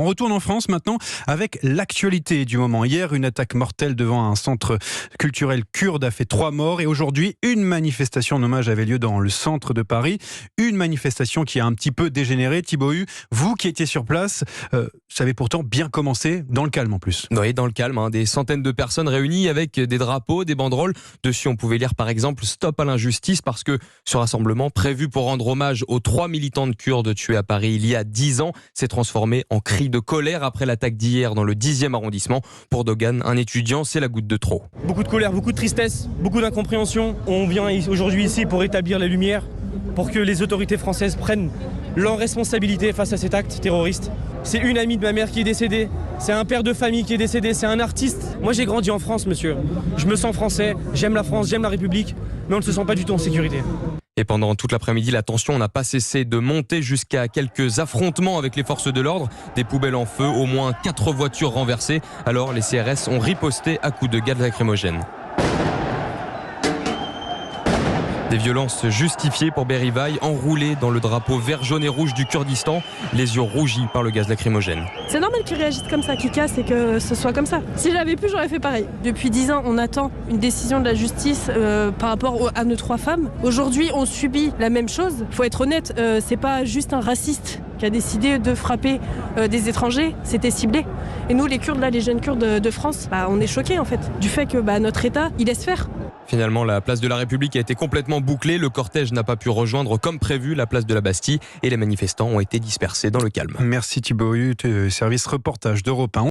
On retourne en France maintenant avec l'actualité du moment. Hier, une attaque mortelle devant un centre culturel kurde a fait 3 morts et aujourd'hui, une manifestation en hommage avait lieu dans le centre de Paris. Une manifestation qui a un petit peu dégénéré. Thibaut Hu, vous qui étiez sur place, ça avait pourtant bien commencé dans le calme en plus. Oui, dans le calme, des centaines de personnes réunies avec des drapeaux, des banderoles. Dessus, on pouvait lire par exemple « Stop à l'injustice » parce que ce rassemblement prévu pour rendre hommage aux 3 militantes kurdes tuées à Paris il y a 10 ans s'est transformé en cri de colère après l'attaque d'hier dans le 10e arrondissement. Pour Dogan, un étudiant, c'est la goutte de trop. Beaucoup de colère, beaucoup de tristesse, beaucoup d'incompréhension. On vient aujourd'hui ici pour rétablir la lumière, pour que les autorités françaises prennent leurs responsabilités face à cet acte terroriste. C'est une amie de ma mère qui est décédée, c'est un père de famille qui est décédé, c'est un artiste. Moi j'ai grandi en France, monsieur. Je me sens français, j'aime la France, j'aime la République, mais on ne se sent pas du tout en sécurité. Et pendant toute l'après-midi, la tension n'a pas cessé de monter jusqu'à quelques affrontements avec les forces de l'ordre. Des poubelles en feu, au moins 4 voitures renversées. Alors les CRS ont riposté à coups de gaz lacrymogène. Des violences justifiées pour Berivaï, enroulé dans le drapeau vert, jaune et rouge du Kurdistan, les yeux rougis par le gaz lacrymogène. C'est normal qu'ils réagissent comme ça, qu'ils cassent et que ce soit comme ça. Si j'avais pu, j'aurais fait pareil. Depuis 10 ans, on attend une décision de la justice par rapport à nos 3 femmes. Aujourd'hui, on subit la même chose. Faut être honnête, c'est pas juste un raciste qui a décidé de frapper des étrangers, c'était ciblé. Et nous, les Kurdes, là, les jeunes Kurdes de France, on est choqués en fait, du fait que notre État, il laisse faire. Finalement, la place de la République a été complètement bouclée. Le cortège n'a pas pu rejoindre comme prévu la place de la Bastille et les manifestants ont été dispersés dans le calme. Merci Thibaut Hu, service reportage d'Europe 1.